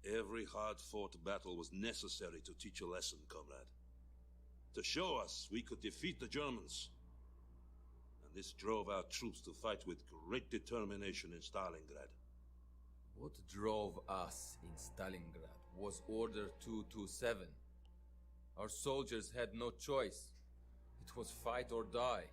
Every hard-fought battle was necessary to teach a lesson, comrade. To show us we could defeat the Germans. And this drove our troops to fight with great determination in Stalingrad. What drove us in Stalingrad was Order 227. Our soldiers had no choice. It was fight or die.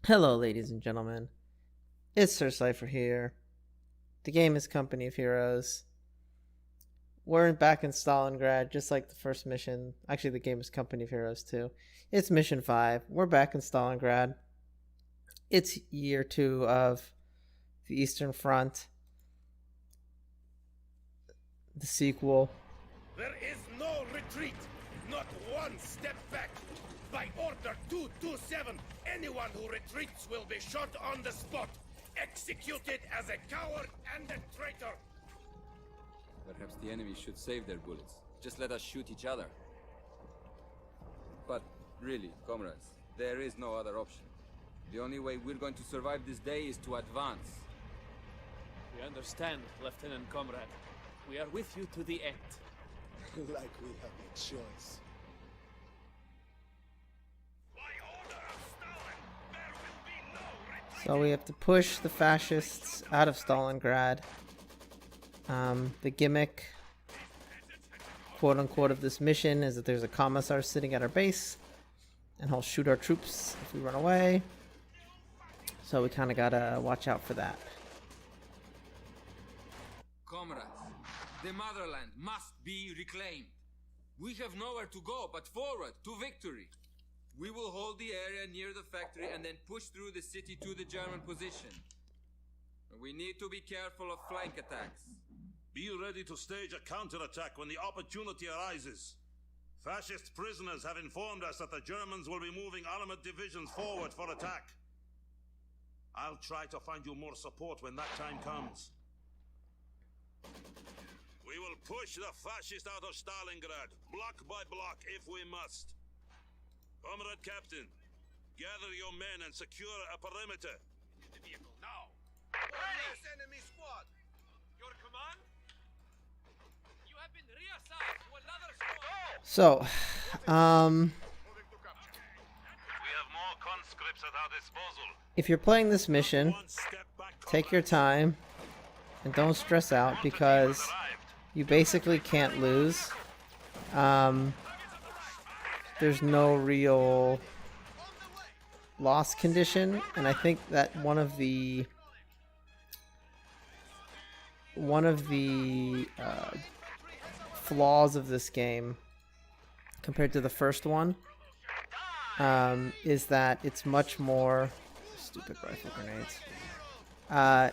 Hello, ladies and gentlemen. It's Sir Cypher here. The game is Company of Heroes. We're back in Stalingrad, just like the first mission. Actually, the game is Company of Heroes too. It's mission 5. We're back in Stalingrad. It's year 2 of the Eastern Front. The sequel. There is no retreat, not one step back. By Order 227, anyone who retreats will be shot on the spot, executed as a coward and a traitor. Perhaps the enemy should save their bullets. Just let us shoot each other. But really, comrades, there is no other option. The only way we're going to survive this day is to advance. We understand, Lieutenant Comrade. We are with you to the end. Like we have a choice. So we have to push the fascists out of Stalingrad. The gimmick, quote unquote, of this mission is that there's a commissar sitting at our base and he'll shoot our troops if we run away. So we kind of gotta watch out for that. Comrades, the motherland must be reclaimed. We have nowhere to go but forward to victory. We will hold the area near the factory and then push through the city to the German position. We need to be careful of flank attacks. Be ready to stage a counterattack when the opportunity arises. Fascist prisoners have informed us that the Germans will be moving armored divisions forward for attack. I'll try to find you more support when that time comes. We will push the fascists out of Stalingrad, block by block if we must. Comrade Captain, gather your men and secure a perimeter. The vehicle now. Ready! Enemy squad. Your command? You have been reassigned to another squad. So, We have more conscripts at our disposal. if you're playing this mission, take your time and don't stress out because you basically can't lose. There's no real loss condition, and I think that one of the flaws of this game compared to the first one is that it's much more stupid rifle grenades.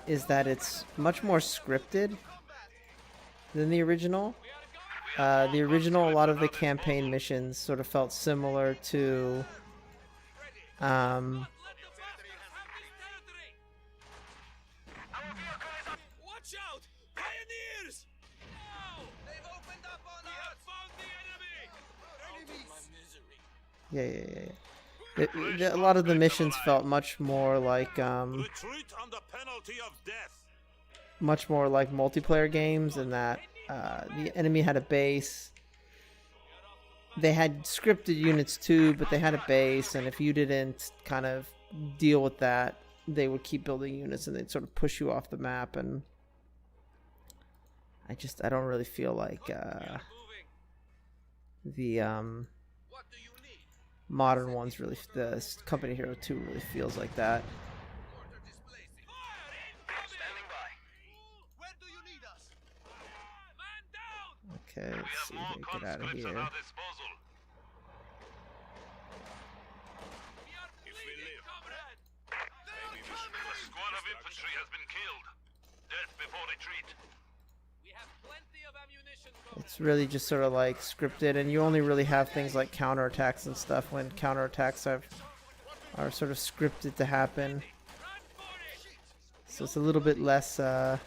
Is that it's much more scripted than the original. The original, a lot of the campaign missions sort of felt similar to Watch out! Pioneers! No! They've opened up on us! Found the enemy! a lot of the missions felt much more like Retreat under penalty of death. much more like multiplayer games, in that the enemy had a base. They had scripted units too, but they had a base, and if you didn't kind of deal with that, they would keep building units and they'd sort of push you off the map. And I don't really feel like the modern ones really, the Company Hero 2 really feels like that. Okay, let's see if we can get out of here. If we live, a squad of infantry has been killed. Death before retreat. We have plenty of ammunition. It's really just sort of like scripted, and you only really have things like counterattacks and stuff when counterattacks are sort of scripted to happen. So it's a little bit less Command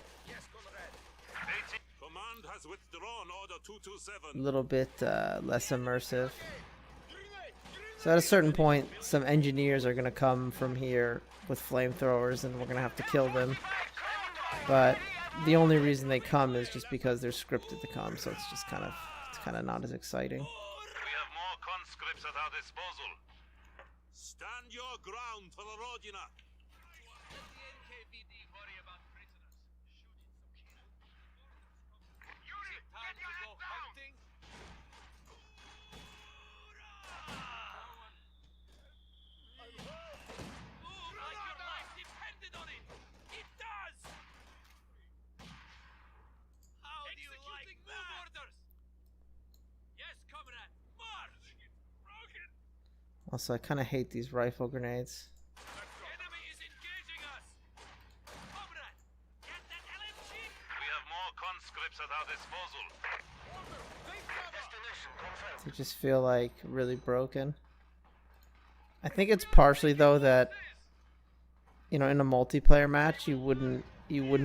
has withdrawn Order 227. little bit less immersive. So at a certain point, some engineers are gonna come from here with flamethrowers, and we're gonna have to kill them. But the only reason they come is just because they're scripted to come, so it's just kind of not as exciting. We have more conscripts at our disposal. Stand your ground for the Rodina. Also, I kind of hate these rifle grenades. We have more conscripts at our disposal. They just feel like really broken. I think it's partially though that, you know, in a multiplayer match you wouldn't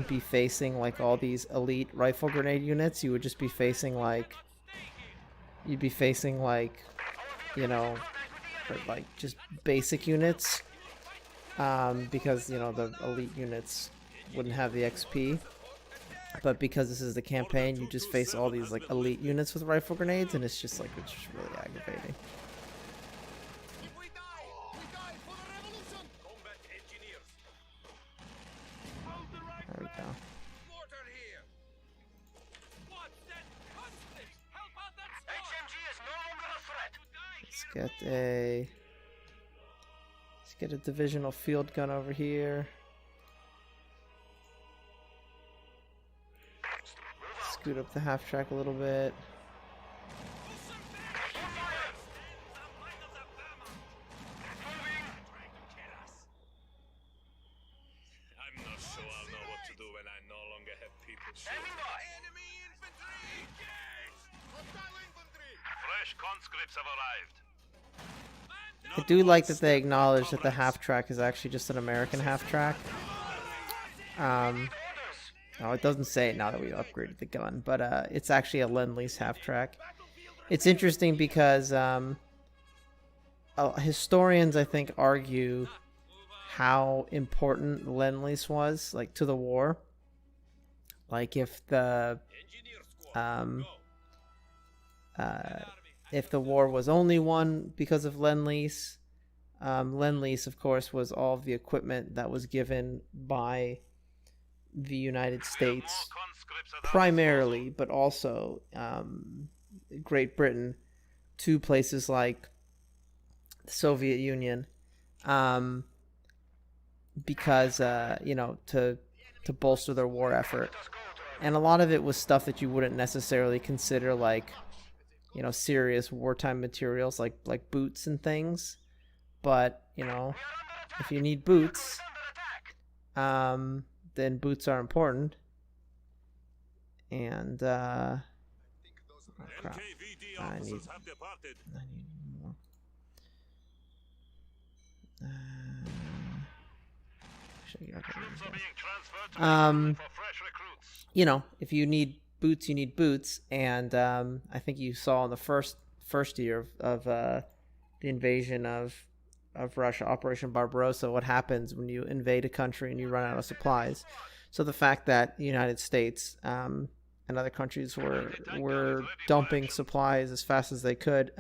be facing like all these elite rifle grenade units. You would just be facing like you know, like just basic units, because you know the elite units wouldn't have the XP. But because this is the campaign, you just face all these like elite units with rifle grenades, and it's just really aggravating. There we go. Let's get a divisional field gun over here. Scoot up the half track a little bit. I'm not sure I'll know what to do when I no longer have people shooting. Enemy infantry! Fresh conscripts have arrived. I do like that they acknowledge that the half track is actually just an American half track. Oh, it doesn't say it now that we upgraded the gun, but it's actually a Lend-Lease half track. It's interesting because historians, I think, argue how important Lend-Lease was, like, to the war. Like, if the war was only won because of Lend-Lease, Lend-Lease, of course, was all of the equipment that was given by the United States primarily, but also Great Britain, to places like the Soviet Union, because you know, to bolster their war effort. And a lot of it was stuff that you wouldn't necessarily consider like, you know, serious wartime materials, like boots and things. But you know, if you need boots, then boots are important. And oh crap, I need more. You know, if you need boots, you need boots. And I think you saw in the first year of the invasion of Russia, Operation Barbarossa, what happens when you invade a country and you run out of supplies. So the fact that the United States and other countries were dumping supplies as fast as they could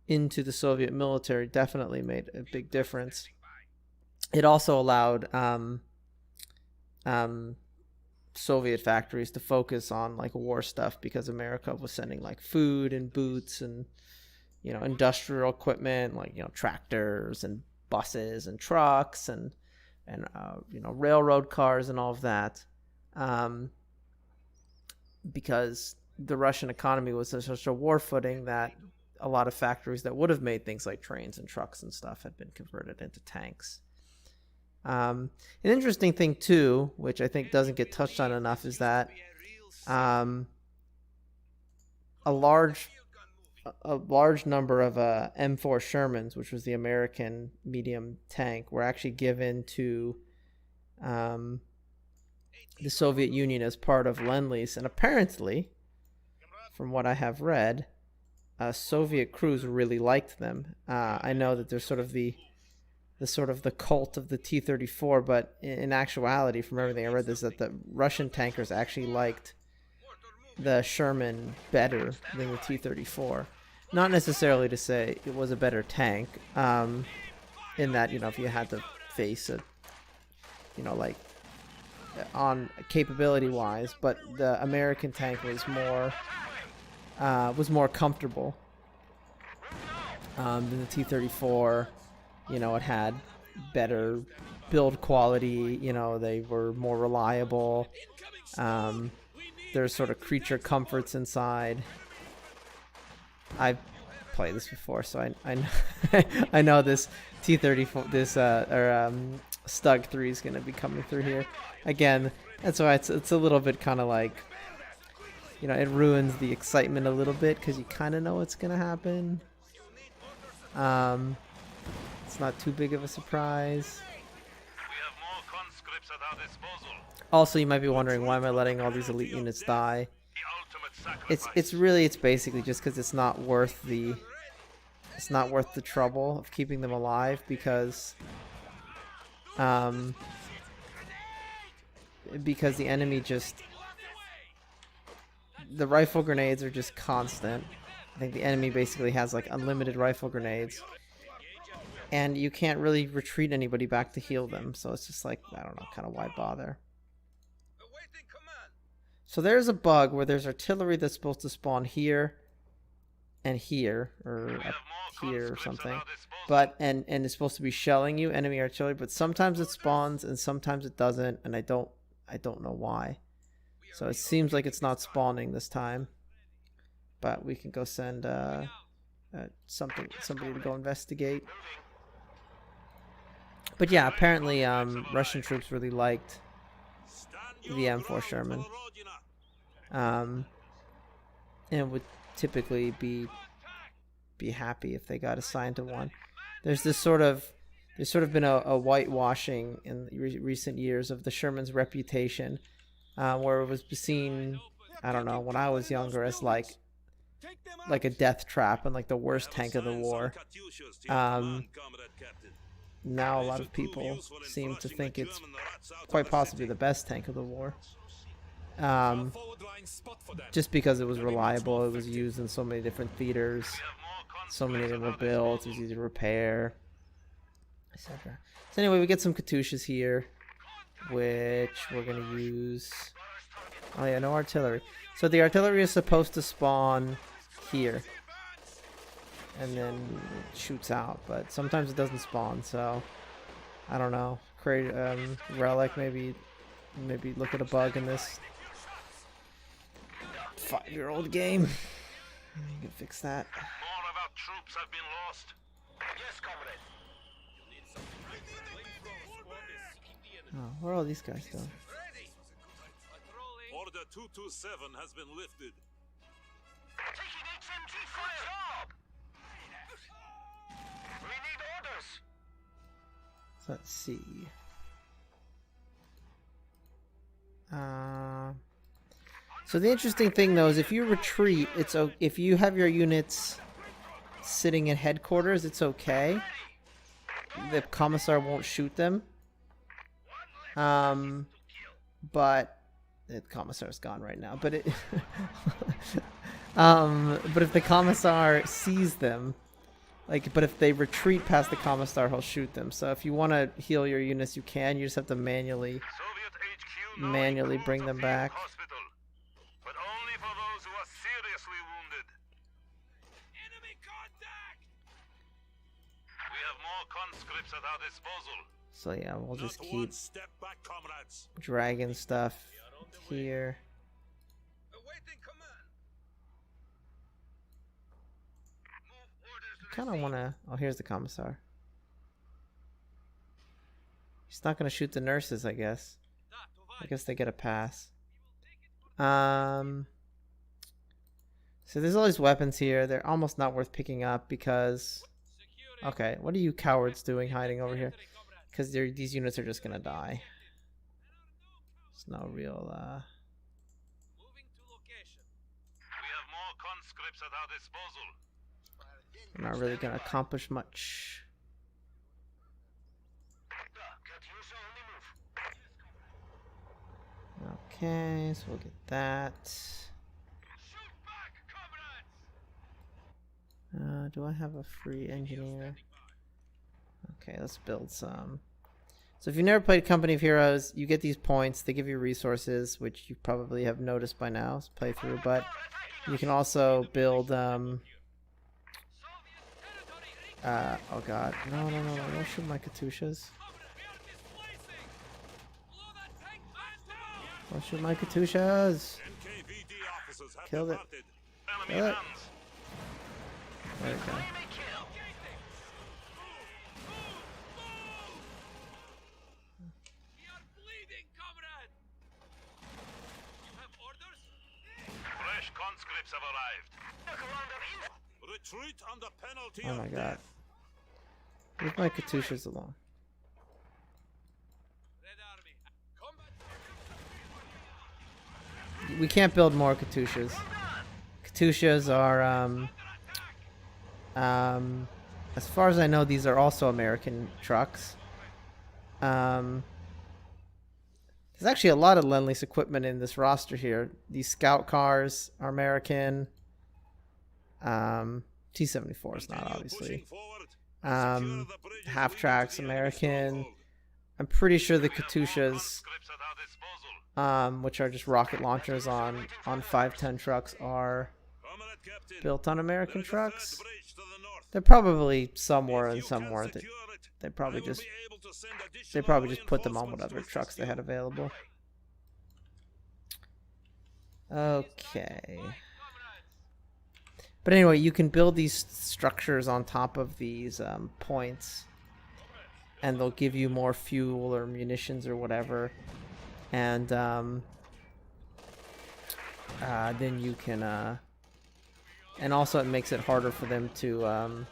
into the Soviet military definitely made a big difference. It also allowed Soviet factories to focus on like war stuff, because America was sending like food and boots and, you know, industrial equipment like, you know, tractors and buses and trucks and you know, railroad cars and all of that, because the Russian economy was on such a war footing that a lot of factories that would have made things like trains and trucks and stuff had been converted into tanks. An interesting thing too, which I think doesn't get touched on enough, is that a large number of M4 Shermans, which was the American medium tank, were actually given to the Soviet Union as part of Lend-Lease. And apparently from what I have read, Soviet crews really liked them. I know that there's sort of the cult of the T-34, but in actuality, from everything I read, is that the Russian tankers actually liked the Sherman better than the T-34. Not necessarily to say it was a better tank, in that, you know, if you had to face a, you know, like, on capability-wise, but the American tank was more comfortable than the T-34. You know, it had better build quality. You know, they were more reliable. There's sort of creature comforts inside. I've played this before, so I know I know this T-34, this Stug 3 is gonna be coming through here again. That's why it's a little bit kind of like, you know, it ruins the excitement a little bit because you kind of know what's gonna happen. It's not too big of a surprise. Also, you might be wondering, why am I letting all these elite units die? It's basically just because it's not worth the trouble of keeping them alive, because the enemy just, the rifle grenades are just constant. I think the enemy basically has like unlimited rifle grenades, and you can't really retreat anybody back to heal them, so it's just like, I don't know, kind of why bother. So there's a bug where there's artillery that's supposed to spawn here and here, or up here or something, but and it's supposed to be shelling you, enemy artillery, but sometimes it spawns and sometimes it doesn't, and I don't know why. So it seems like it's not spawning this time, but we can go send somebody to go investigate. But yeah, apparently Russian troops really liked the M4 Sherman, and would typically be happy if they got assigned to one. There's sort of been a whitewashing in recent years of the Sherman's reputation, where it was seen, I don't know, when I was younger, as like a death trap and like the worst tank of the war. Now a lot of people seem to think it's quite possibly the best tank of the war. Just because it was reliable, it was used in so many different theaters, so many of them were built, it was easy to repair, etc. So anyway, we get some Katyushas here, which we're going to use. Oh yeah, no artillery. So the artillery is supposed to spawn here, and then it shoots out, but sometimes it doesn't spawn, so I don't know. Create relic, maybe look at a bug in this 5-year-old game. You can fix that. More of our troops have been lost. Yes, comrade. Oh, where are all these guys going? Order 227 has been lifted. Taking HMG fire! We need orders! So let's see. So the interesting thing though is if you retreat, if you have your units sitting in headquarters, it's okay. The commissar won't shoot them. But the commissar's gone right now. But it, but if the commissar sees them, but if they retreat past the commissar, he'll shoot them. So if you want to heal your units, you can. You just have to manually bring them back. But only for those who are seriously wounded. Enemy contact! We have more conscripts at our disposal. So yeah, we'll just Not keep one step back, comrades. dragging stuff here. Awaiting command. Kind of want to... Oh, here's the commissar. He's not going to shoot the nurses, I guess. I guess they get a pass. So there's all these weapons here. They're almost not worth picking up because... Okay, what are you cowards doing hiding over here? Because these units are just going to die. There's no real... We have more conscripts at our disposal. We're not really gonna accomplish much. Okay, so we'll get that. Do I have a free engineer? Okay, let's build some. So if you've never played Company of Heroes, you get these points. They give you resources, which you probably have noticed by now as playthrough. But you can also build. Oh god, no! Don't shoot my Katyushas. Don't shoot my Katyushas. Killed it. Kill it. There we go. Fresh conscripts have arrived. Retreat under penalty Oh my of god. death. Leave my Katyushas alone. We can't build more Katyushas. Katyushas are, as far as I know, these are also American trucks. There's actually a lot of Lend-Lease equipment in this roster here. These scout cars are American. T-74 is not, obviously. Half tracks American. I'm pretty sure the Katyushas, which are just rocket launchers on 510 trucks, are built on American trucks. They're probably somewhere and somewhere. They probably just put them on whatever trucks they had available. Okay. But anyway, you can build these structures on top of these points, and they'll give you more fuel or munitions or whatever. And then you can, and also it makes it harder for them to,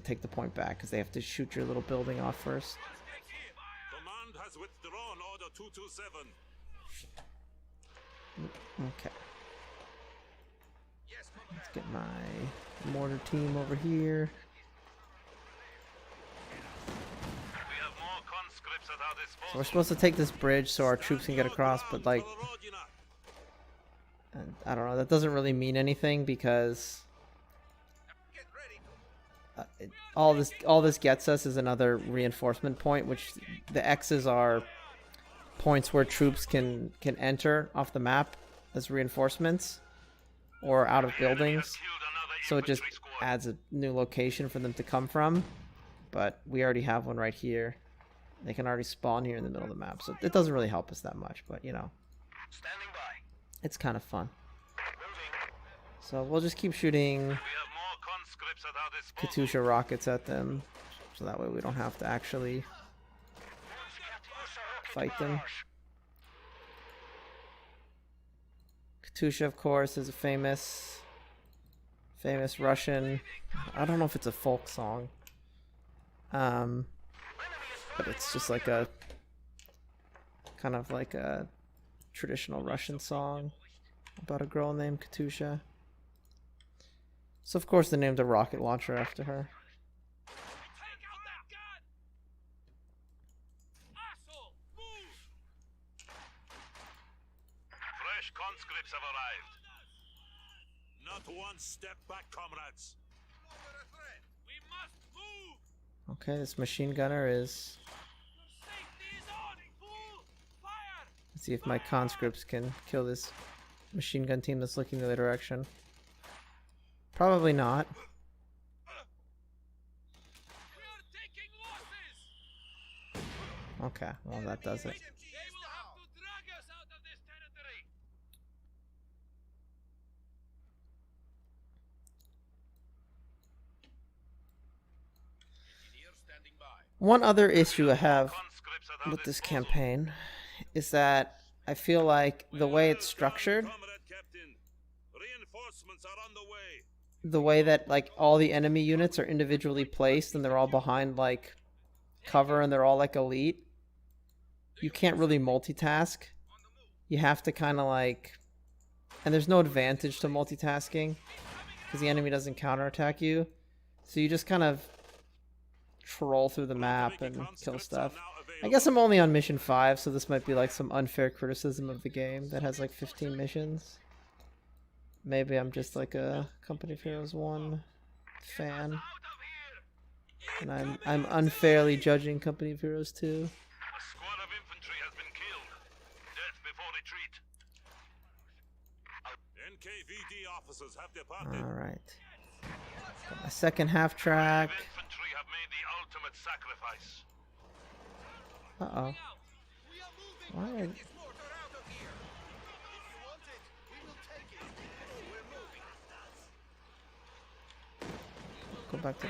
take the point back because they have to shoot your little building off first. Command has withdrawn Order 227. Okay. Let's get my mortar team over here. So we're supposed to take this bridge so our troops can get across, but like, I don't know, that doesn't really mean anything because all this gets us is another reinforcement point, which the X's are points where troops can enter off the map as reinforcements or out of buildings. So it just adds a new location for them to come from, but we already have one right here. They can already spawn here in the middle of the map, so it doesn't really help us that much, but you know, it's kind of fun. So we'll just keep shooting Katyusha rockets at them, so that way we don't have to actually fight them. Katyusha, of course, is a famous Russian. I don't know if it's a folk song. But it's just like a kind of like a traditional Russian song about a girl named Katyusha. So of course they named a rocket launcher after her. Fresh conscripts have arrived. Not one step back, comrades. We must move. Okay, this machine gunner is... Let's see if my conscripts can kill this machine gun team that's looking the other direction. Probably not. Okay, well that does it. One other issue I have with this campaign is that I feel like the way it's structured, the way that like all the enemy units are individually placed and they're all behind like cover and they're all like elite, you can't really multitask. You have to kind of like and there's no advantage to multitasking because the enemy doesn't counterattack you. So you just kind of troll through the map and kill stuff. I guess I'm only on mission 5, so this might be like some unfair criticism of the game that has like 15 missions. Maybe I'm just like a Company of Heroes 1 fan, and I'm unfairly judging Company of Heroes 2. A squad of infantry has been killed. Death before retreat. NKVD officers have departed. All right. Got my second half track. Infantry have made the ultimate sacrifice. Uh-oh. Why are... Go back to...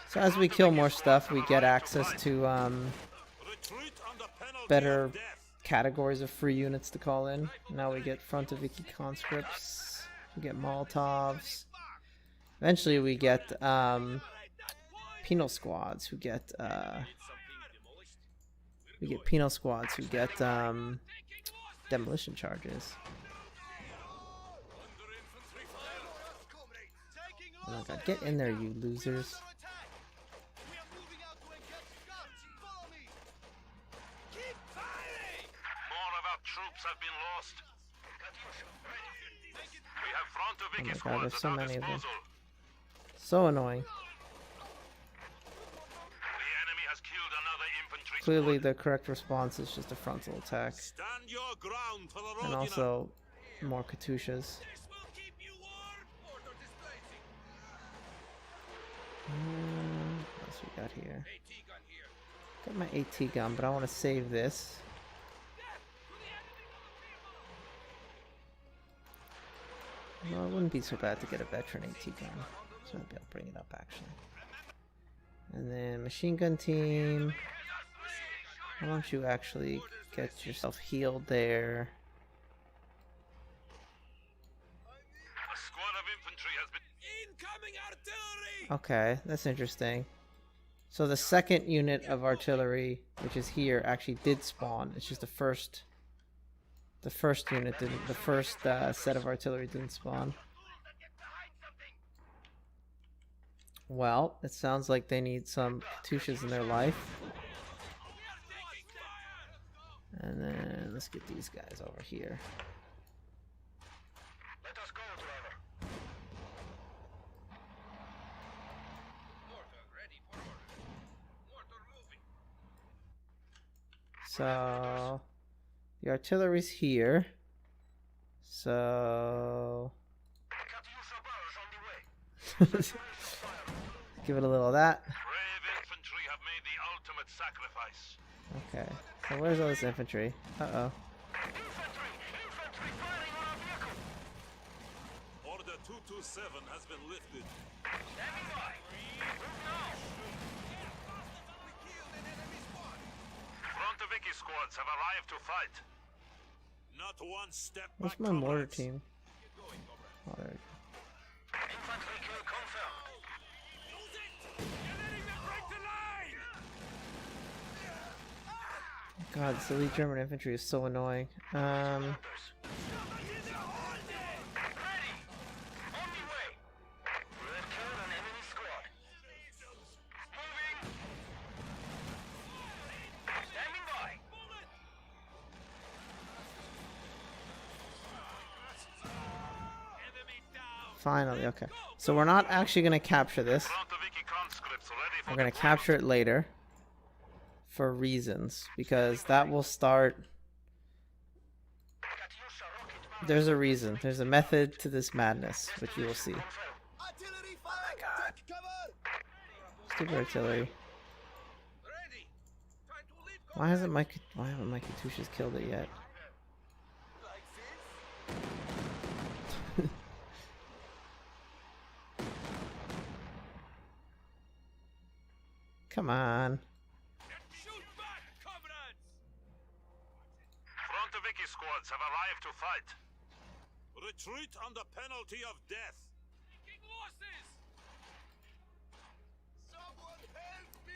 So as we kill more stuff, we get access to better categories of free units to call in. Now we get front of Vicky conscripts, we get Molotovs. Eventually we get penal squads who get demolition charges. Oh my god, get in there, you losers. Troops have been lost. We have front of Vicky Oh my god, squads there's at so our many of them. disposal. So annoying. The enemy has killed another infantry Clearly squad. the correct response is just a frontal attack. Stand your ground for the And Rodina. also more Katyushas. What else we got here? Got my AT gun, but I want to save this. Well, it wouldn't be so bad to get a veteran AT gun, so maybe I'll bring it up actually. And then machine gun team. Why don't you actually get yourself healed there? A squad of infantry has been incoming artillery. Okay, that's interesting. So the second unit of artillery, which is here, actually did spawn. It's just the first unit didn't. The first set of artillery didn't spawn. Well, it sounds like they need some Katyushas in their life. And then let's get these guys over here. Let us go, driver. So the artillery's here. So give it a little of that. Brave infantry have made the ultimate sacrifice. Okay. So where's all this infantry? Uh-oh. Infantry firing on our vehicle. Order 227 has been lifted. Standing by. Move now. We killed an enemy squad. Front of Vicky squads have arrived to fight. Not one step Where's back, my mortar comrades. team? Oh, there we go. Infantry kill confirmed. Use it! You're letting them break the line! God, this elite German infantry is so annoying. Ready! On the way! We have killed an enemy squad. Moving! Standing by! Finally, okay. So we're not actually going to capture this. Front of Vicky conscripts ready for We're going to deployment. capture it later. For reasons. Because that will start... There's a reason. There's a method to this madness, which you will see. Artillery fire! Take cover! Stupid artillery. Ready. Time to leave. Why haven't my Katyushas killed it yet? Like this? Come on. Shoot back, comrades! Front of Vicky squads have arrived to fight. Retreat under penalty of death. Taking losses! Someone help me!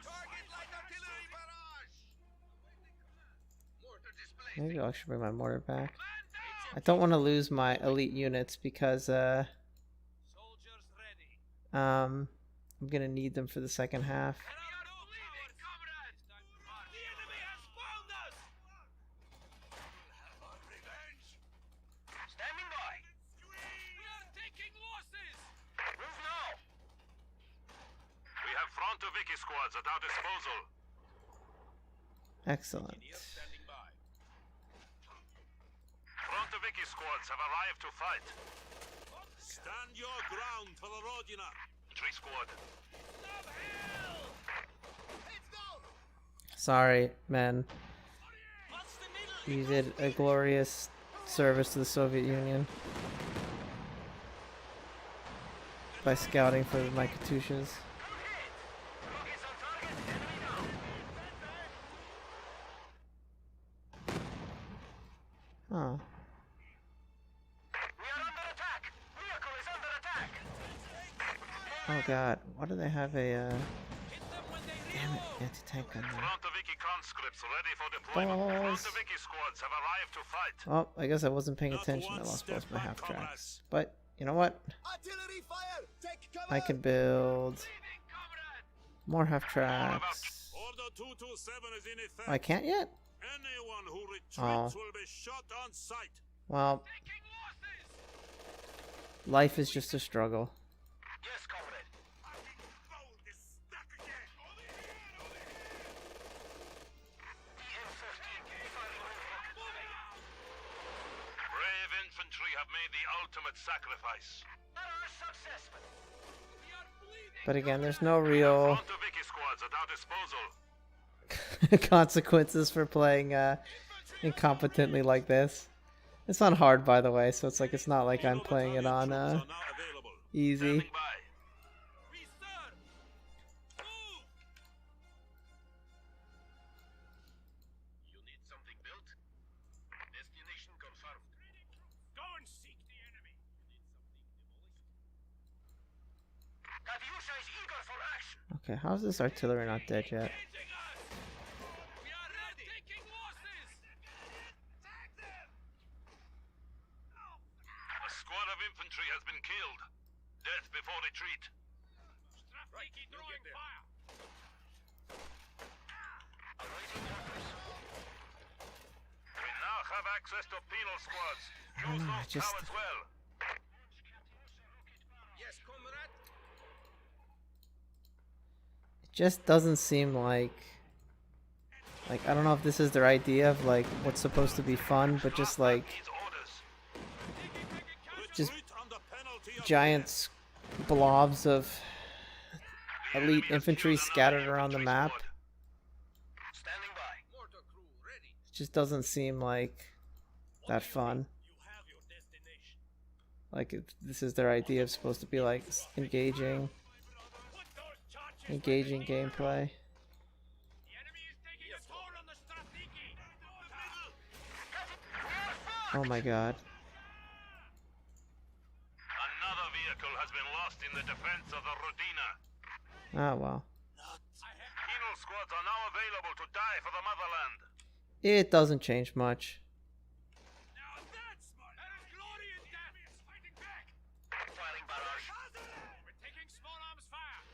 Target light artillery barrage! Maybe I'll actually bring my mortar back. I don't want to lose my elite units because I'm gonna need them for the second half. We have Frontoviki squads at our disposal. Excellent. Frontoviki squads have arrived to fight. Stand your ground for the Rodina. Infantry squad. Sorry, men. You did a glorious service to the Soviet Union by scouting for my Katyushas. Huh. Oh god, why do they have a damn it, anti-tank gun there? Frontoviki conscripts ready for deployment. Balls. Frontoviki squads have arrived to fight. Well, I guess I wasn't paying Not attention. I one lost both step my back, half tracks. comrades. But you know what? Artillery fire! Take cover! I can build more half tracks. Order 227 is in effect. Oh, I can't yet? Anyone who retreats Oh. will be shot on sight. Well, life is just a struggle. Yes, comrade. Brave infantry have made the ultimate sacrifice. But again, there's no real Frontoviki squads at our disposal. consequences for playing incompetently like this. It's not hard, by the way, so it's like it's not like I'm playing it on Troops are now available. easy. Standing by. You need something built? Destination confirmed. Go and seek the enemy. Katyusha is eager for action. Okay, how's this artillery not dead yet? We are ready. Taking losses. A squad of infantry has been killed. Death before retreat. Strafniki throwing fire. Awaiting orders. We now have access to penal squads. Use I those just- cowards well. It just doesn't seem like I don't know if this is their idea of like what's supposed to be fun, but just like Needs orders. just Retreat under penalty of giant blobs of elite Enemy has infantry killed another scattered around the infantry map. squad. Standing by. Mortar crew ready. It just doesn't seem like that fun. You have your destination. Like this is their idea of supposed to be like engaging gameplay. The enemy is taking a toll on the Strafniki. Oh my god. Another vehicle has been lost in the defense of the Rodina. Oh well. Penal squads are now available to die for the motherland. It doesn't change much. Now that's smart. There is glory in death. Is fighting back. Firing barrage. We're taking small arms fire.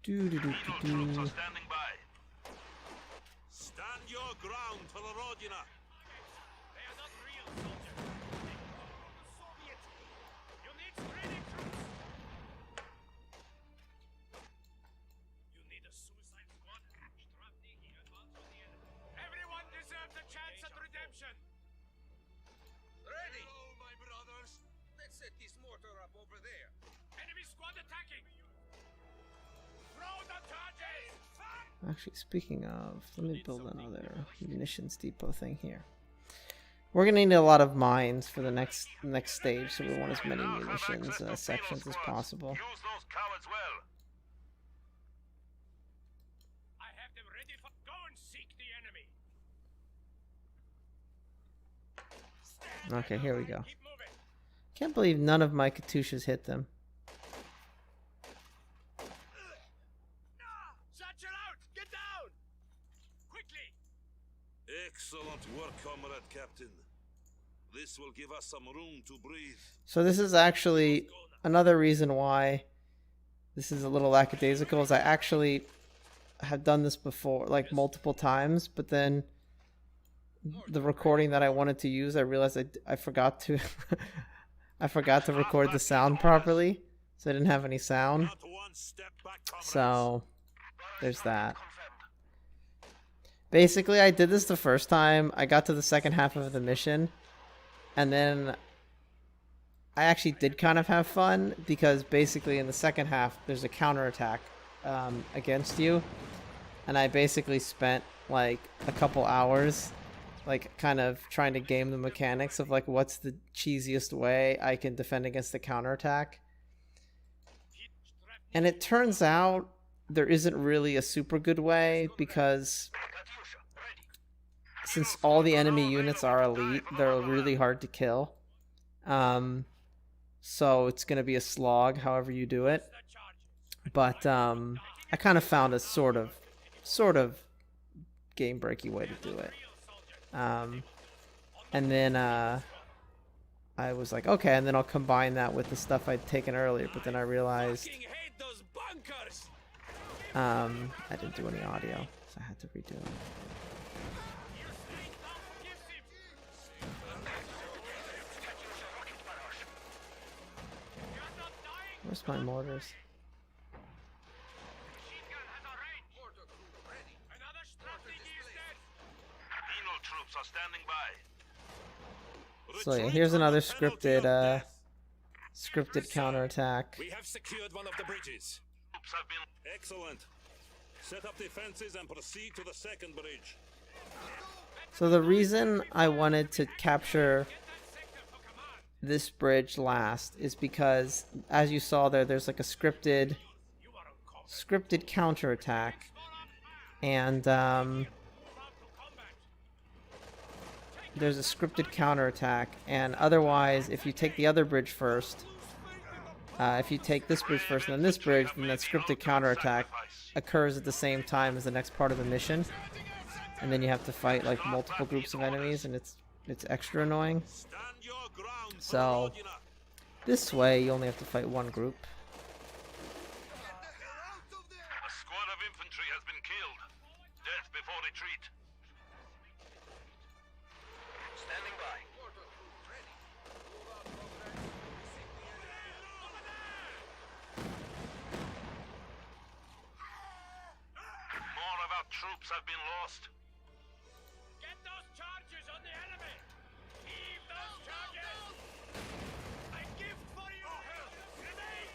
Penal troops are standing by. Stand your ground for the Rodina. They are not real soldiers. The Soviets. You need training troops. You need a suicide squad. Strafniki, advance on the enemy. Everyone deserves a chance at redemption. Ready. Hello, my brothers. Let's set this mortar up over there. Enemy squad attacking. Throw the charges. Actually, speaking of, let me build another munitions depot thing here. We're gonna need a lot of mines for the next stage, so we want as many Now have munitions access to sections penal as squads. possible. Use those cowards well. I have them ready for. Go and seek the enemy. Okay, here we go. Keep moving. Can't believe none of my Katyushas hit them. Satchel out! Get down! Quickly! Excellent work, comrade captain. This will give us some room to breathe. So this is actually another reason why this is a little lackadaisical, is I actually have done this before, like multiple times, but then the recording that I wanted to use, I realized I forgot to I forgot to record the sound properly, so I didn't have any sound. Not one step back, comrades. So there's that. Basically, I did this the first time. I got to the second half of the mission, and then I actually did kind of have fun, because basically in the second half there's a counterattack against you, and I basically spent like a couple hours like kind of trying to game the mechanics of like what's the cheesiest way I can defend against the counterattack. And it turns out there isn't really a super good way, because since all the enemy units are elite, they're really hard to kill. So it's going to be a slog however you do it. But I kind of found a sort of game breaky way to do it. And then I was like, okay, and then I'll combine that with the stuff I'd taken earlier, but then I realized I didn't do any audio, so I had to redo it. Where's my mortars? Penal troops are standing by. So yeah, here's another scripted counterattack. We have secured one of the bridges. Troops have been excellent. Set up defenses and proceed to the second bridge. So the reason I wanted to capture this bridge last is because, as you saw there's like a scripted counterattack, and there's a scripted counterattack, and otherwise, if you take the other bridge first, if you take this bridge first and then this bridge, then that scripted counterattack occurs at the same time as the next part of the mission, and then you have to fight like multiple groups of enemies, and it's extra annoying. So this way you only have to fight one group. A squad of infantry has been killed. Death before retreat. Standing by. More of our troops have been lost. Get those charges on the enemy! Heave those charges! A gift for you! Grenade!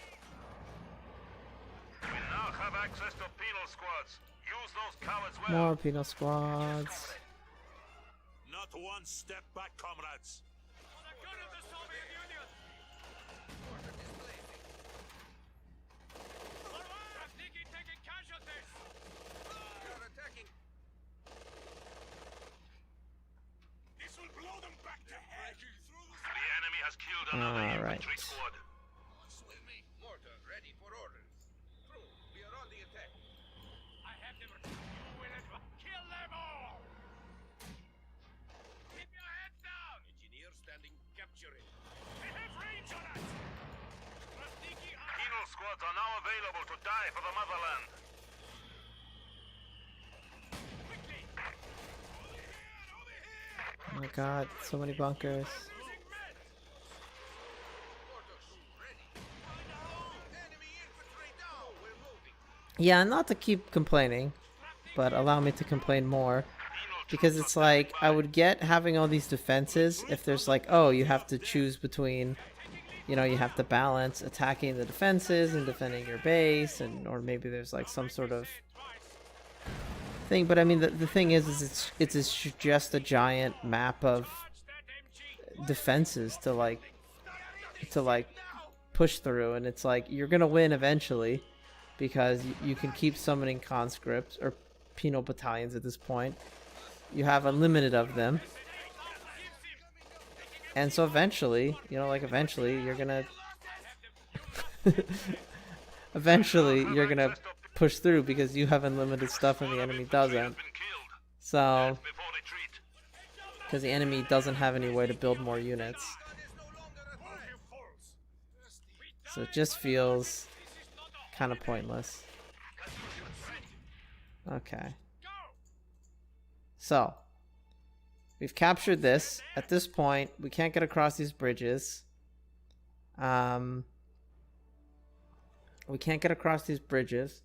We now have access to penal squads. Use those cowards well. More penal squads. Not one step back, comrades. For the good of the Soviet Union! Rafniki taking casualties! You're attacking! This will blow them back to head! The enemy has killed another infantry squad. With me, mortar ready for orders. True, we are on the attack. I have them. You will kill them all! Keep your heads down! Engineer standing, capture it. They have range on us! Rafniki are... Penal squads are now available to die for the motherland. Quickly! Over here! Over here! Oh my god, so many bunkers. Losing men! Mortars ready. Enemy infantry down! We're moving. Yeah, not to keep complaining, but allow me to complain more. Because it's like, I would get having all these defenses if there's like, oh, you have to choose between, you know, you have to balance attacking the defenses and defending your base, and or maybe there's like some sort of thing. But I mean, the thing is it's just a giant map of defenses to like push through, and it's like you're gonna win eventually because you can keep summoning conscripts or penal battalions at this point. You have unlimited of them, and so eventually, you know, like eventually you're gonna push through because you have unlimited stuff and the enemy doesn't. So because the enemy doesn't have any way to build more units. So it just feels kind of pointless. Okay. So, we've captured this. At this point, we can't get across these bridges. We can't get across these bridges.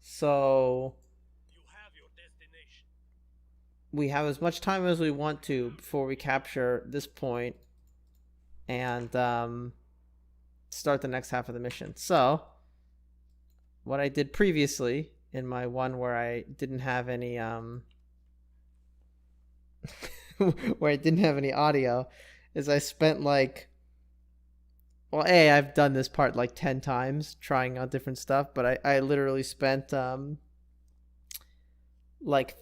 So, we have as much time as we want to before we capture this point and start the next half of the mission. So, what I did previously in my one where I didn't have any where I didn't have any audio is I spent like, well, I've done this part like 10 times trying out different stuff, but I literally spent like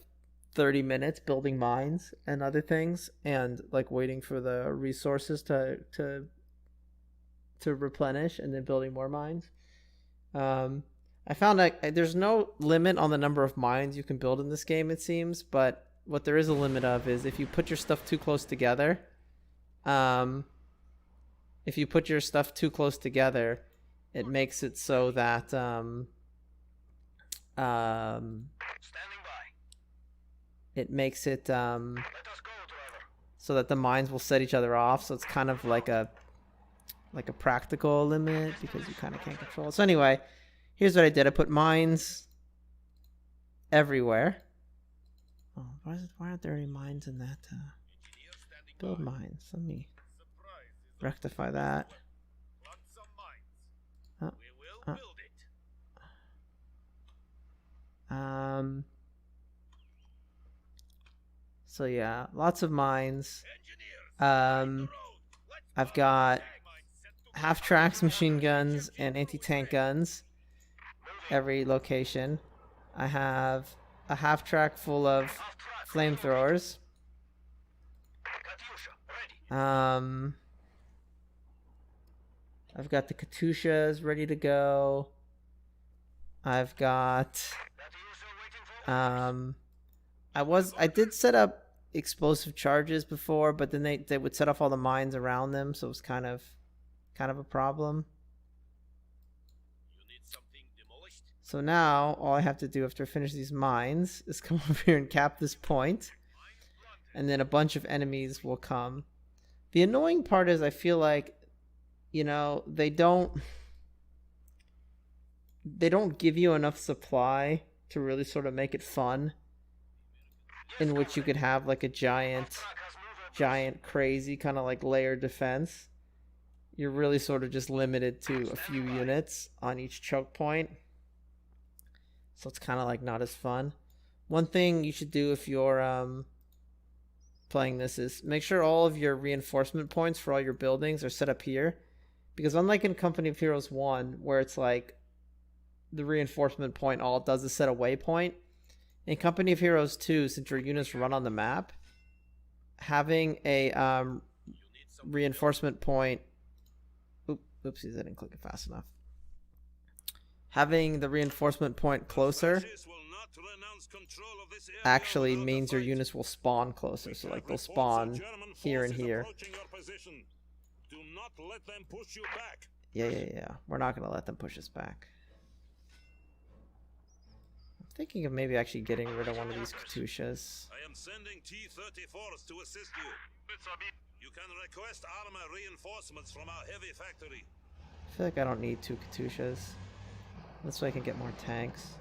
30 minutes building mines and other things and like waiting for the resources to replenish and then building more mines. I found that there's no limit on the number of mines you can build in this game, it seems, but what there is a limit of is if you put your stuff too close together. If you put your stuff too close together, it makes it so that it makes it so that the mines will set each other off. So it's kind of like a practical limit because you kind of can't control it. So anyway, here's what I did. I put mines everywhere. Oh, why aren't there any mines in that? Build mines. Let me rectify that. So yeah, lots of mines. I've got half-tracks, machine guns, and anti-tank guns. Every location. I have a half-track full of flamethrowers. I've got the Katyushas ready to go. I've got I did set up explosive charges before, but then they would set off all the mines around them, so it was kind of a problem. So now all I have to do after I finish these mines is come over here and cap this point, and then a bunch of enemies will come. The annoying part is I feel like, you know, they don't give you enough supply to really sort of make it fun, in which you could have like a giant crazy kind of like layered defense. You're really sort of just limited to a few units on each choke point. So it's kind of like not as fun. One thing you should do if you're playing this is make sure all of your reinforcement points for all your buildings are set up here. Because unlike in Company of Heroes 1, where it's like the reinforcement point all it does is set a waypoint, in Company of Heroes 2, since your units run on the map, having a reinforcement point... Oopsies, I didn't click it fast enough. Having the reinforcement point closer actually means your units will spawn closer. So like they'll spawn here and here. Do not let them push you back. Yeah. We're not going to let them push us back. I'm thinking of maybe actually getting rid of one of these Katyushas. I am sending T-34s to assist you. You can request armor reinforcements from our heavy factory. I feel like I don't need 2 Katyushas. This way I can get more tanks.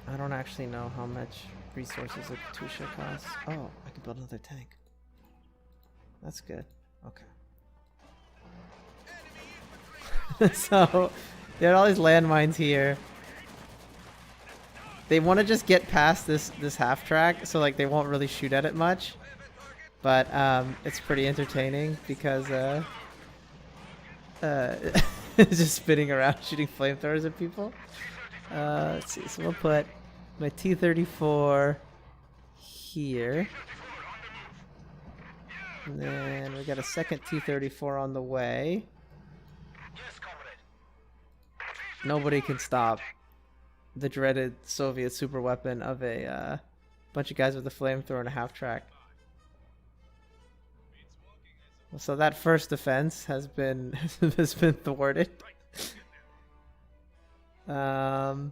I don't actually know how much resources a Katyusha costs. Oh, I can build another tank. That's good. Okay. So, there are all these landmines here. They want to just get past this half track, so like they won't really shoot at it much. But it's pretty entertaining because it's just spinning around shooting flamethrowers at people. Let's see. So we'll put my T-34 here. And then we got a second T-34 on the way. Nobody can stop the dreaded Soviet super weapon of a bunch of guys with a flamethrower and a half track. So that first defense has been has been thwarted. Oh,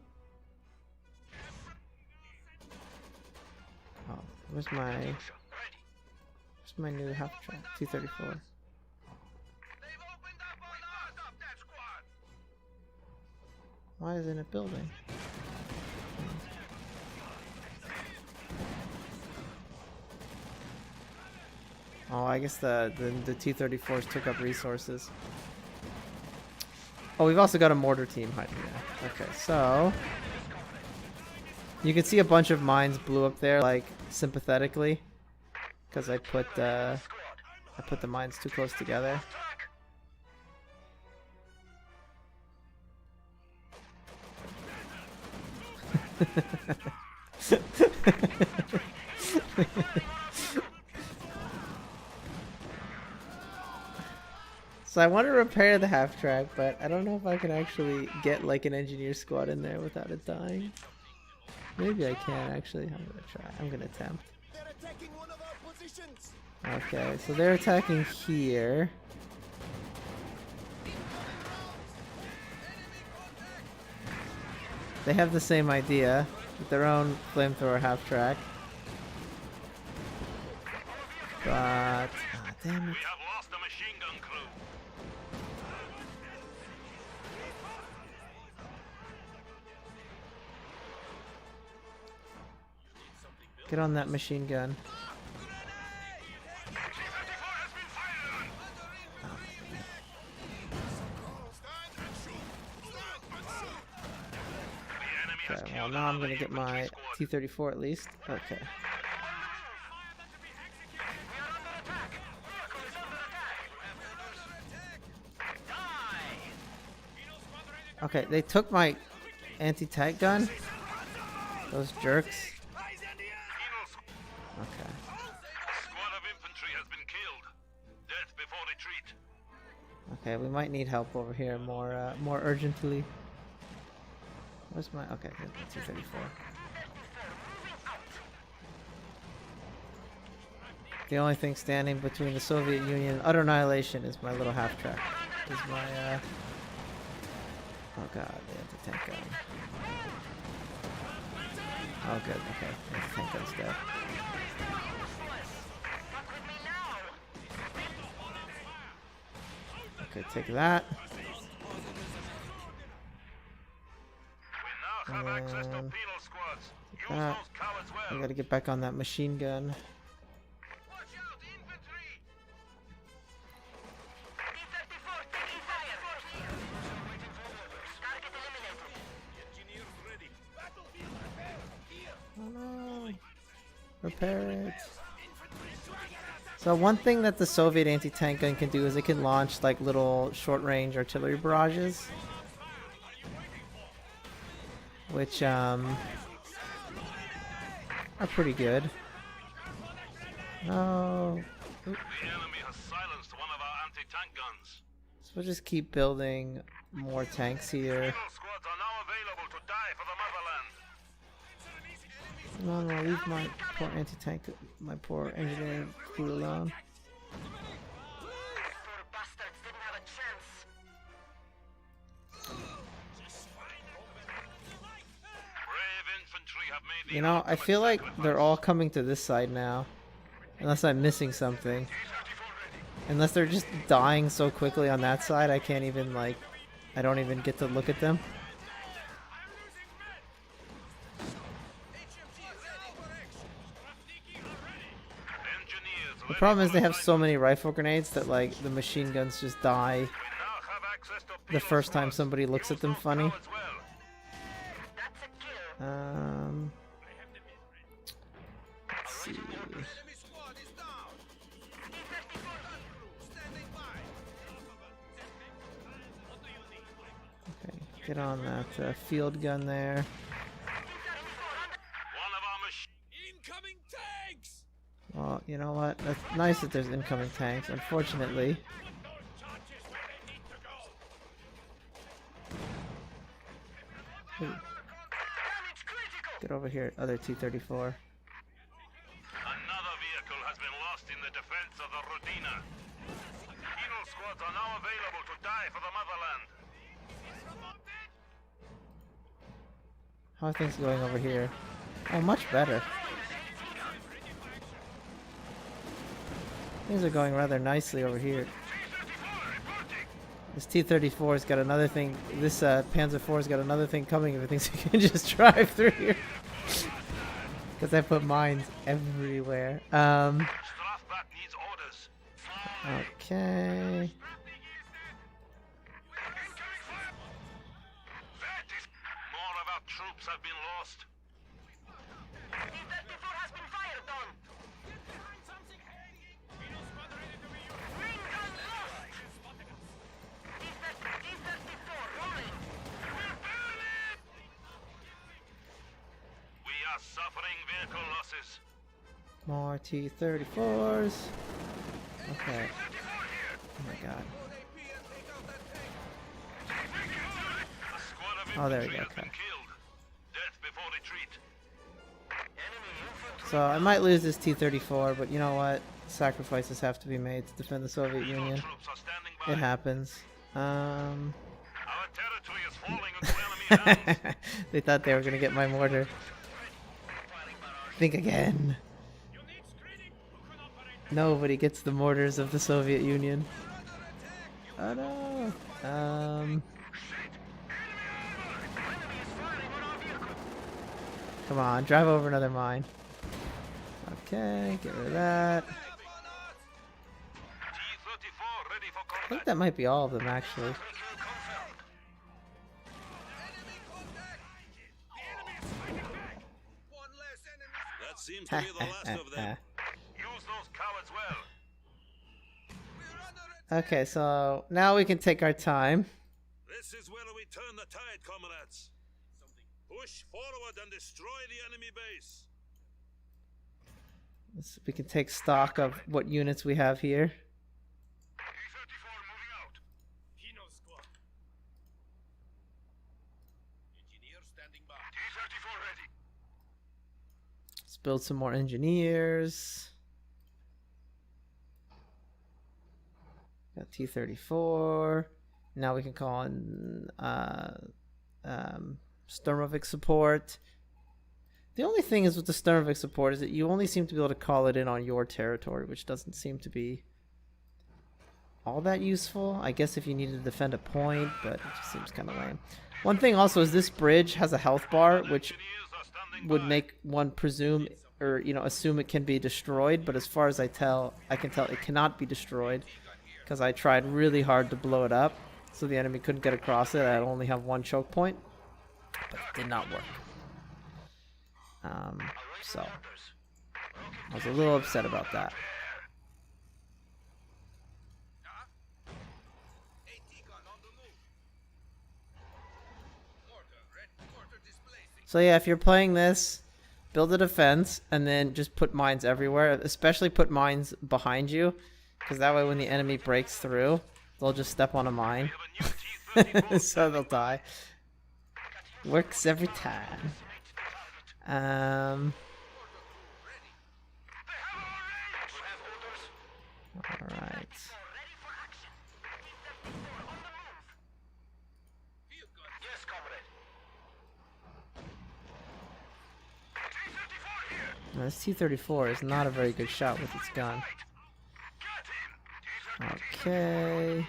where's my new half track? 234. Why isn't it building? Oh, I guess the T-34s took up resources. Oh, we've also got a mortar team hiding there. Okay, so you can see a bunch of mines blew up there, like sympathetically, because I put the mines too close together. So I want to repair the half track, but I don't know if I can actually get like an engineer squad in there without it dying. Maybe I can actually. I'm gonna try. I'm gonna attempt. They're attacking one of our positions. Okay, so they're attacking here. They have the same idea with their own flamethrower half track. But damn it. We have lost a machine gun crew. Get on that machine gun. Okay, well now I'm gonna get my T-34 at least. Okay. Okay, they took my anti-tank gun. Those jerks. Okay. Squad of infantry has been killed. Death before retreat. Okay, we might need help over here more urgently. Where's my... Okay, here's my 234. The only thing standing between the Soviet Union and utter annihilation is my little half track. Is my, Oh god, the anti-tank gun. Oh good, okay. Anti-tank gun's dead. Okay, take that. We now have access to penal squads. Use That. those cowards I well. gotta get back on that machine gun. Watch out, infantry! Oh no. Repair it. So one thing that the Soviet anti-tank gun can do is it can launch like little short-range artillery barrages, which are pretty good. No. The enemy has silenced one of our anti-tank guns. So we'll just keep building more tanks here. Penal squads are now available to die for the motherland. No, leave my poor anti-tank, my poor engineering crew alone. Brave infantry have made the You know, I feel like they're all coming to this side now. Unless I'm missing something. Unless they're just dying so quickly on that side, I can't even, like... I don't even get to look at them. The problem is they have so many rifle grenades that, like, the machine guns just die the first time somebody looks at them funny. Let's see. Okay, get on that field gun there. Incoming tanks! Well, you know what? That's nice that there's incoming tanks. Unfortunately, ooh. Get over here, other T-34. Another vehicle has been lost in the defense of the Rodina. Penal squads are now available to die for the motherland. How are things going over here? Oh, much better. Things are going rather nicely over here. This T-34's got another thing. This Panzer IV's got another thing coming if it thinks it can just drive through here. Because I put mines everywhere. Strafback needs orders. Okay. More of our troops have been lost. T-34 has been fired on. Main gun lost. T-34 rolling. We are suffering vehicle losses. More T-34s. Okay. Oh my god. A squad of Oh, there we infantry go, has been okay. killed. Death before retreat. So I might lose this T-34, but you know what? Sacrifices have to be made to defend the Soviet Penal Union. troops are standing by. It happens. Our territory is falling into enemy hands. They thought they were gonna get my mortar. Think again. Nobody gets the mortars of the Soviet Union. Oh no. Come on, drive over another mine. Okay, get rid of that. T-34 ready for I combat. think that might be all of them actually. That seems to be the last of them. Use those cowards well. Okay, so now we can take our time. This is where we turn the tide, comrades. Push forward and destroy the enemy base. We can take stock of what units we have here. T-34 moving out. Penal squad. Engineer standing by. T-34 ready. Let's build some more engineers. Got T-34. Now we can call in Sturmovik support. The only thing is with the Sturmovik support is that you only seem to be able to call it in on your territory, which doesn't seem to be all that useful. I guess if you need to defend a point, but it just seems kind of lame. One thing also is this bridge has a health bar, which Engineers are standing would by. make one presume or assume it can be destroyed, but as far as I can tell it cannot be destroyed because I tried really hard to blow it up so the enemy couldn't get across it. I only have one choke point, but it did not work. So I was a little upset about that. So yeah, if you're playing this, build a defense and then just put mines everywhere, especially put mines behind you, because that way when the enemy breaks through, they'll just step on a mine. So they'll die. Works every time. Alright. Yes, comrade. Now, this T-34 is not a very good shot with its gun. Okay.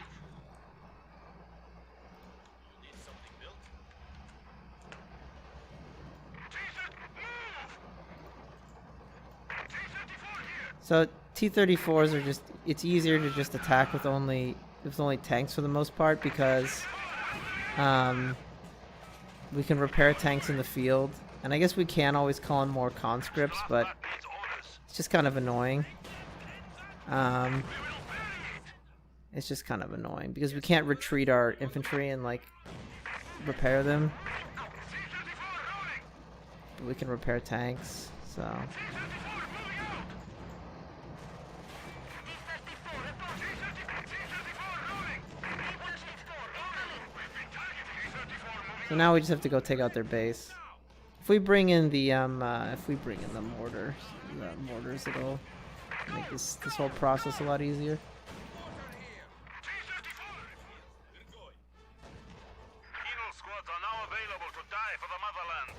So T-34s are just, it's easier to just attack with only tanks for the most part because we can repair tanks in the field, and I guess we can always call in more conscripts, but it's just kind of annoying. It's just kind of annoying because we can't retreat our infantry and like repair them. But we can repair tanks, so. So now we just have to go take out their base. If we bring in the mortars, it'll make this whole process a lot easier. Penal squads are now available to die for the motherland.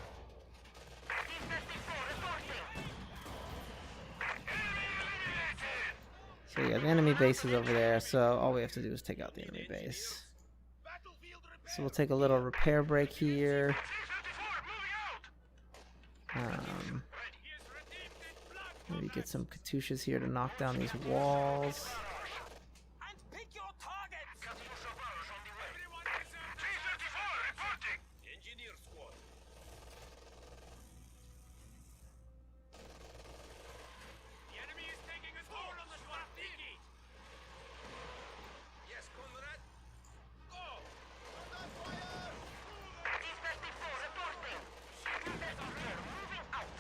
T-34 reporting. So yeah, the enemy base is over there, so all we have to do is take out the enemy base. So we'll take a little repair break here. Maybe get some Katyushas here to knock down these walls. And pick your targets. Engineer squad. The enemy is taking a toll on the Swartiki. Yes, comrade. Go. T-34 reporting. Moving out.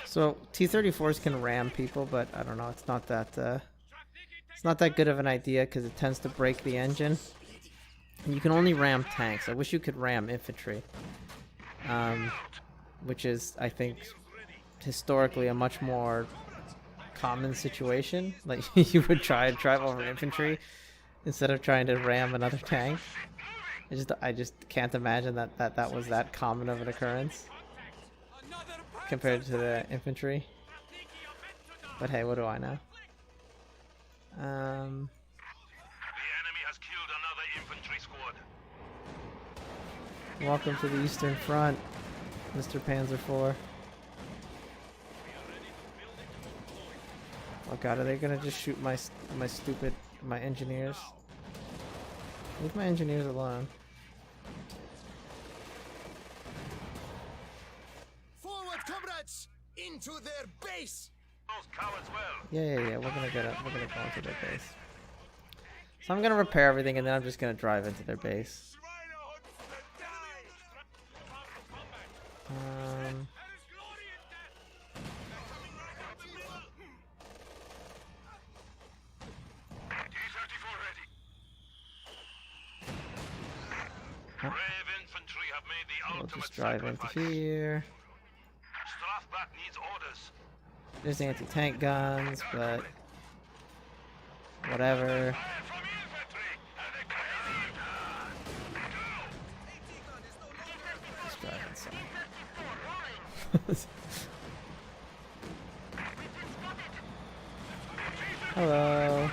So T-34s can ram people, but I don't know. It's not that good of an idea because it tends to break the engine. And you can only ram tanks. I wish you could ram infantry, which is, I think, historically a much more common situation. Like you would try and drive over infantry instead of trying to ram another tank. I just can't imagine that was that common of an occurrence compared to the infantry. But hey, what do I know? The enemy has killed another infantry squad. Welcome to the Eastern Front, Mr. Panzer IV. Oh god, are they gonna just shoot my engineers? Leave my engineers alone. Forward, comrades! Into their base! Those cowards well. Yeah. We're gonna go into their base. So I'm gonna repair everything, and then I'm just gonna drive into their base. Brave infantry have made the We'll ultimate just drive into sacrifice. here. Strafback needs orders. There's anti-tank guns, but whatever. Fire from infantry! Let's drive inside. Hello.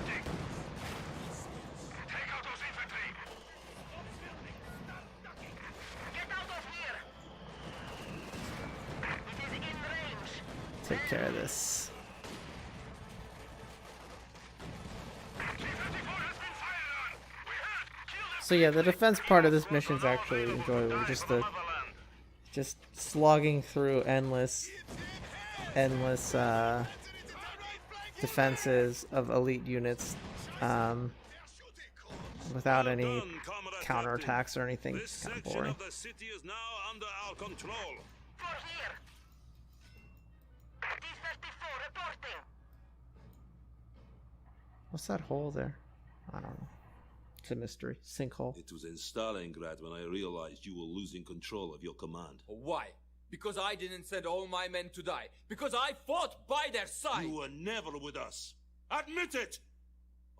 Take out those infantry! Get out of here. It is in range. Take care of this. So yeah, the defense part of this mission is actually enjoyable. Just slogging through endless defenses of elite units without any counterattacks or anything. This It's kind of section boring. of the city is now under our control. For here. T-34 reporting. What's that hole there? I don't know. It's a mystery. Sinkhole. It was in Stalingrad when I realized you were losing control of your command. Why? Because I didn't send all my men to die. Because I fought by their side. You were never with us. Admit it!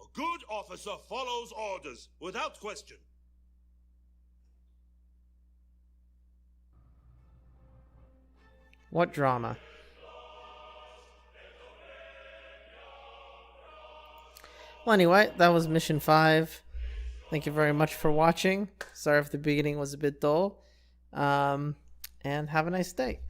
A good officer follows orders, without question. What drama? Well, anyway, that was Mission 5. Thank you very much for watching. Sorry if the beginning was a bit dull. And have a nice day.